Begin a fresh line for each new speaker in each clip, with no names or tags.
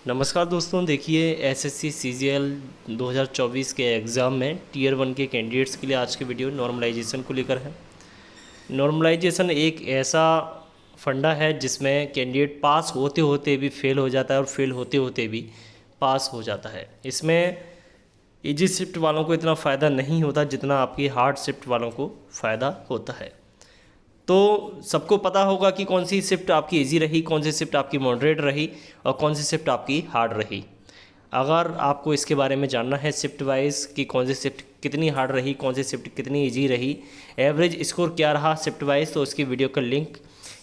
नमस्कार दोस्तों, देखिए एसएससी सीजीएल 2024 के एग्ज़ाम में टीयर 1 के कैंडिडेट्स के लिए आज के वीडियो नॉर्मलाइजेशन को लेकर है। नॉर्मलाइजेशन एक ऐसा फंडा है जिसमें कैंडिडेट पास होते होते भी फेल हो जाता है और फेल होते होते भी पास हो जाता है। इसमें इजी शिफ्ट वालों को इतना फ़ायदा नहीं होता जितना आपकी हार्ड शिफ्ट वालों को फ़ायदा होता है। तो सबको पता होगा कि कौन सी शिफ्ट आपकी इजी रही, कौन सी शिफ्ट आपकी मॉडरेट रही और कौन सी शिफ्ट आपकी हार्ड रही। अगर आपको इसके बारे में जानना है शिफ्ट वाइज कि कौन सी शिफ्ट कितनी हार्ड रही, कौन सी शिफ्ट कितनी इजी रही, एवरेज स्कोर क्या रहा शिफ्ट वाइज, तो उसकी वीडियो का लिंक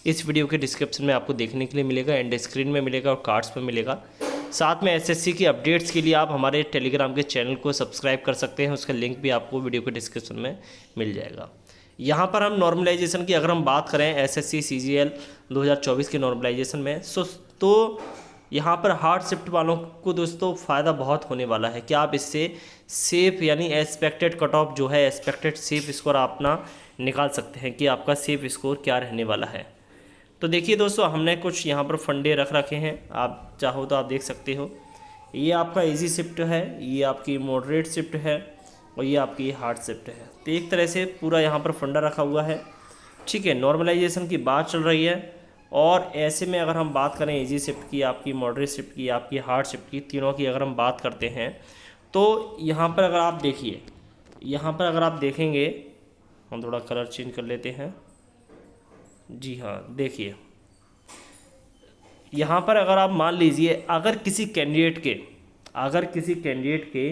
इस वीडियो के डिस्क्रिप्शन में आपको देखने के लिए मिलेगा, एंड स्क्रीन में मिलेगा और कार्ड्स में मिलेगा। साथ में एसएससी की अपडेट्स के लिए आप हमारे टेलीग्राम के चैनल को सब्सक्राइब कर सकते हैं, उसका लिंक भी आपको वीडियो के डिस्क्रिप्शन में मिल जाएगा। यहाँ पर हम नॉर्मलाइजेशन की अगर हम बात करें एसएससी सीजीएल 2024 के नॉर्मलाइजेशन में तो यहाँ पर हार्ड शिफ्ट वालों को दोस्तों फ़ायदा बहुत होने वाला है कि आप इससे सेफ यानी एक्सपेक्टेड कट ऑफ जो है एक्सपेक्टेड सेफ स्कोर अपना निकाल सकते हैं कि आपका सेफ स्कोर क्या रहने वाला है। तो देखिए दोस्तों, हमने कुछ यहाँ पर फंडे रख रखे हैं, आप चाहो तो आप देख सकते हो। ये आपका इजी शिफ्ट है, ये आपकी मॉडरेट शिफ्ट है और ये आपकी हार्ड शिफ्ट है। तो एक तरह से पूरा यहाँ पर फंडा रखा हुआ है, ठीक है। नॉर्मलाइजेशन की बात चल रही है और ऐसे में अगर हम बात करें इजी शिफ्ट की, आपकी मॉडरेट शिफ्ट की, आपकी हार्ड शिफ्ट की, तीनों की अगर हम बात करते हैं तो यहाँ पर अगर आप देखिए, यहाँ पर अगर आप देखेंगे, हम थोड़ा कलर चेंज कर लेते हैं। जी हाँ, देखिए यहाँ पर अगर आप मान लीजिए अगर किसी कैंडिडेट के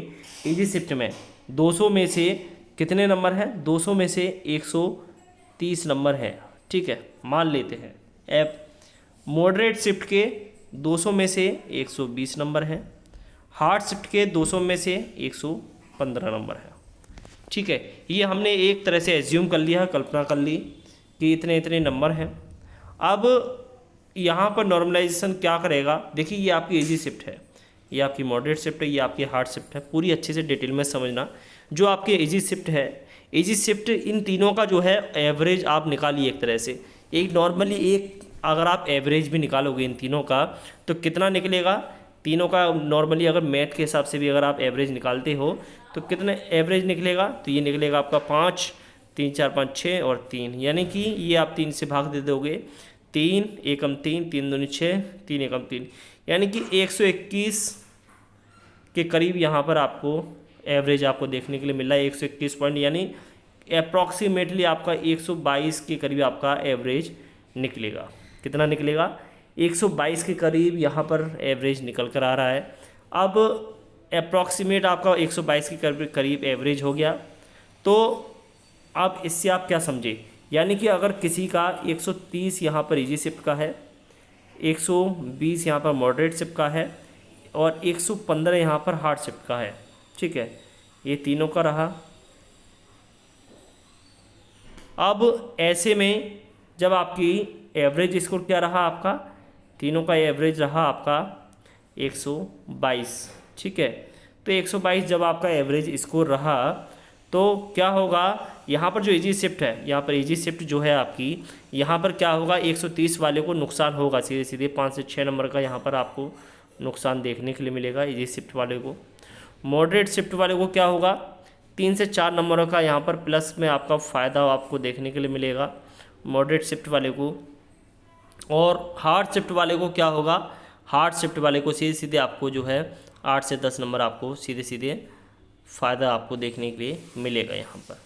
इजी शिफ्ट में 200 में से कितने नंबर हैं, 200 में से 130 नंबर है, ठीक है, मान लेते हैं। ऐप मॉडरेट शिफ्ट के 200 में से 120 नंबर हैं, हार्ड शिफ्ट के 200 में से 115 नंबर है, ठीक है। ये हमने एक तरह से एज्यूम कर लिया, कल्पना कर ली कि इतने इतने नंबर हैं। अब यहाँ पर नॉर्मलाइजेशन क्या करेगा, देखिए ये आपकी इजी शिफ्ट है, ये आपकी मॉडरेट शिफ्ट है, ये आपकी हार्ड शिफ्ट है। पूरी अच्छे से डिटेल में समझना। जो आपकी इजी शिफ्ट है, इजी शिफ्ट इन तीनों का जो है एवरेज आप निकालिए एक तरह से। एक नॉर्मली एक अगर आप एवरेज भी निकालोगे इन तीनों का तो कितना निकलेगा, तीनों का नॉर्मली अगर मैथ के हिसाब से भी अगर आप एवरेज निकालते हो तो कितना एवरेज निकलेगा, तो ये निकलेगा आपका 5, 3, 4, 5, 6 और 3, यानी कि ये आप 3 से भाग दे दोगे, 3 एकम 3, 3 दूनी 6, 3 एकम 3, यानी कि 121 के करीब यहाँ पर आपको एवरेज आपको देखने के लिए मिल रहा है। 121 पॉइंट यानी अप्रॉक्सीमेटली आपका 122 के करीब आपका एवरेज निकलेगा। कितना निकलेगा, 122 के करीब यहाँ पर एवरेज निकल कर आ रहा है। अब अप्रॉक्सीमेट आपका 122 के करीब एवरेज हो गया। तो अब इससे आप क्या समझे, यानी कि अगर किसी का 130 यहाँ पर इजी शिफ्ट का है, 120 यहाँ पर मॉडरेट शिफ्ट का है और 115 यहाँ पर हार्ड शिफ्ट का है, ठीक है, ये तीनों का रहा। अब ऐसे में जब आपकी एवरेज स्कोर क्या रहा, आपका तीनों का एवरेज रहा आपका 122, ठीक है। तो 122 जब आपका एवरेज स्कोर रहा तो क्या होगा, यहाँ पर जो इजी शिफ्ट है, यहाँ पर इजी शिफ्ट जो है आपकी, यहाँ पर क्या होगा, 130 वाले को नुकसान होगा, सीधे सीधे 5 से 6 नंबर का यहाँ पर आपको नुकसान देखने के लिए मिलेगा इजी शिफ्ट वाले को। मॉडरेट शिफ्ट वाले को क्या होगा, 3 से 4 नंबरों का यहाँ पर प्लस में आपका फ़ायदा आपको देखने के लिए मिलेगा मॉडरेट शिफ्ट वाले को। और हार्ड शिफ्ट वाले को क्या होगा, हार्ड शिफ्ट वाले को सीधे सीधे आपको जो है 8 से 10 नंबर आपको सीधे सीधे फ़ायदा आपको देखने के लिए मिलेगा यहाँ पर,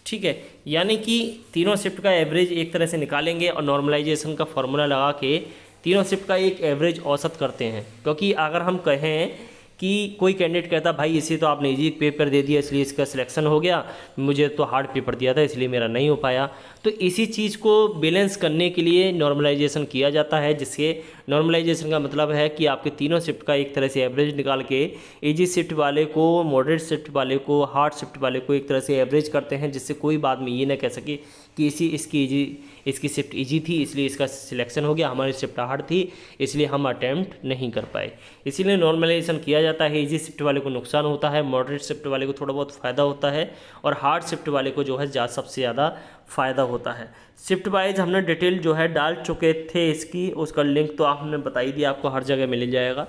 ठीक है। यानी कि तीनों शिफ्ट का एवरेज एक तरह से निकालेंगे और नॉर्मलाइजेशन का फॉर्मूला लगा के तीनों शिफ्ट का एक एवरेज औसत करते हैं। क्योंकि अगर हम कहें कि कोई कैंडिडेट कहता भाई इसे तो आपने इजी पेपर दे दिया इसलिए इसका सिलेक्शन हो गया, मुझे तो हार्ड पेपर दिया था इसलिए मेरा नहीं हो पाया, तो इसी चीज़ को बैलेंस करने के लिए नॉर्मलाइजेशन किया जाता है। जिससे नॉर्मलाइजेशन का मतलब है कि आपके तीनों शिफ्ट का एक तरह से एवरेज निकाल के इजी शिफ्ट वाले को, मॉडरेट शिफ्ट वाले को, हार्ड शिफ्ट वाले को एक तरह से एवरेज करते हैं, जिससे कोई बाद में ये ना कह सके कि इसकी शिफ्ट इजी थी इसलिए इसका सिलेक्शन हो गया, हमारी शिफ्ट हार्ड थी इसलिए हम अटैम्प्ट नहीं कर पाए। इसीलिए नॉर्मलाइजेशन किया जाता है। इजी शिफ्ट वाले को नुकसान होता है, मॉडरेट शिफ्ट वाले को थोड़ा बहुत फ़ायदा होता है और हार्ड शिफ्ट वाले को जो है सबसे ज़्यादा फ़ायदा होता है। शिफ्ट वाइज हमने डिटेल जो है डाल चुके थे इसकी, उसका लिंक तो आपने बता ही दिया, आपको हर जगह मिल जाएगा।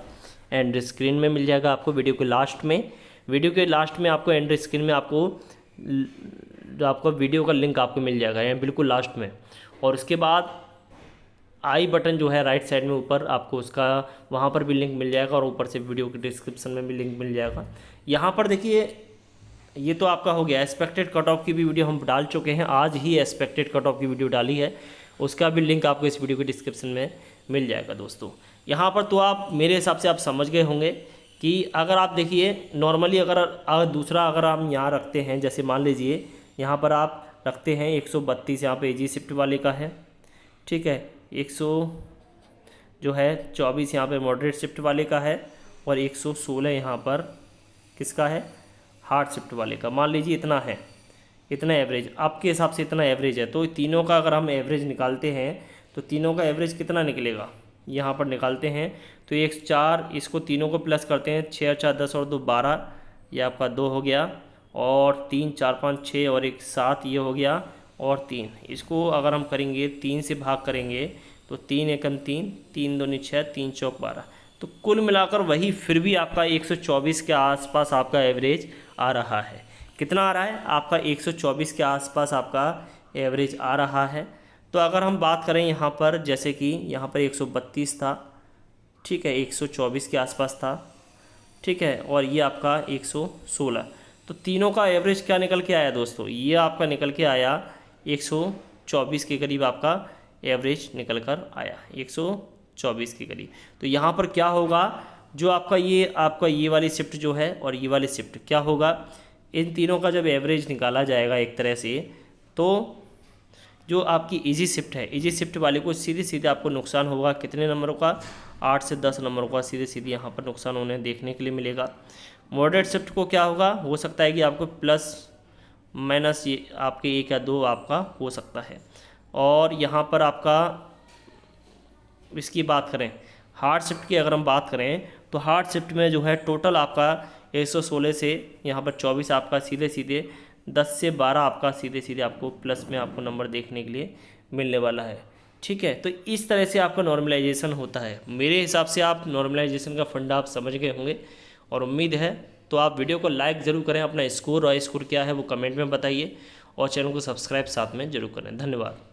एंड स्क्रीन में मिल जाएगा आपको वीडियो के लास्ट में। वीडियो के लास्ट में आपको एंड स्क्रीन में आपको जो आपका वीडियो का लिंक आपको मिल जाएगा यहाँ बिल्कुल लास्ट में। और उसके बाद आई बटन जो है राइट साइड में ऊपर आपको उसका वहाँ पर भी लिंक मिल जाएगा और ऊपर से वीडियो के डिस्क्रिप्शन में भी लिंक मिल जाएगा। यहाँ पर देखिए ये तो आपका हो गया। एक्सपेक्टेड कट ऑफ की भी वीडियो हम डाल चुके हैं, आज ही एक्सपेक्टेड कट ऑफ की वीडियो डाली है, उसका भी लिंक आपको इस वीडियो के डिस्क्रिप्शन में मिल जाएगा दोस्तों। यहाँ पर तो आप मेरे हिसाब से आप समझ गए होंगे कि अगर आप देखिए नॉर्मली अगर दूसरा अगर हम यहाँ रखते हैं, जैसे मान लीजिए यहाँ पर आप रखते हैं 132 यहाँ पर इजी शिफ्ट वाले का है, ठीक है, 124 यहाँ पे मॉडरेट शिफ्ट वाले का है और 116 यहाँ पर किसका है, हार्ड शिफ्ट वाले का। मान लीजिए इतना है, इतना एवरेज आपके हिसाब से इतना एवरेज है, तो तीनों का अगर हम एवरेज निकालते हैं तो तीनों का एवरेज कितना निकलेगा, यहाँ पर निकालते हैं तो 1 4 इसको तीनों को प्लस करते हैं, 6 4 10 और 2 12, ये आपका 2 हो गया, और 3 4 5 6 और 1 7 ये हो गया, और 3 इसको अगर हम करेंगे 3 से भाग करेंगे तो 3 एकम 3 3 दूनी 6 3 चौक 12, तो कुल मिलाकर वही फिर भी आपका 124 के आसपास आपका एवरेज आ रहा है। कितना आ रहा है आपका 124 के आसपास आपका एवरेज आ रहा है। तो अगर हम बात करें यहाँ पर, जैसे कि यहाँ पर 132 था, ठीक है, 124 के आसपास था, ठीक है, और ये आपका 116, तो तीनों का एवरेज क्या निकल के आया दोस्तों, ये आपका निकल के आया 124 के करीब आपका एवरेज निकल कर आया, 124 के करीब। तो यहाँ पर क्या होगा, जो आपका ये वाली शिफ्ट जो है और ये वाली शिफ्ट क्या होगा, इन तीनों का जब एवरेज निकाला जाएगा एक तरह से, तो जो आपकी इजी शिफ्ट है, इजी शिफ्ट वाले को सीधे सीधे आपको नुकसान होगा कितने नंबरों का, 8 से 10 नंबरों का सीधे सीधे यहाँ पर नुकसान उन्हें देखने के लिए मिलेगा। मॉडरेट शिफ्ट को क्या होगा, हो सकता है कि आपको प्लस माइनस ये आपके 1 या 2 आपका हो सकता है। और यहाँ पर आपका इसकी बात करें हार्ड शिफ्ट की, अगर हम बात करें तो हार्ड शिफ्ट में जो है टोटल आपका 116 से यहाँ पर 24 आपका सीधे सीधे 10 से 12 आपका सीधे सीधे आपको प्लस में आपको नंबर देखने के लिए मिलने वाला है, ठीक है। तो इस तरह से आपका नॉर्मलाइजेशन होता है। मेरे हिसाब से आप नॉर्मलाइजेशन का फंडा आप समझ गए होंगे, और उम्मीद है तो आप वीडियो को लाइक ज़रूर करें, अपना स्कोर और स्कोर क्या है वो कमेंट में बताइए, और चैनल को सब्सक्राइब साथ में ज़रूर करें। धन्यवाद।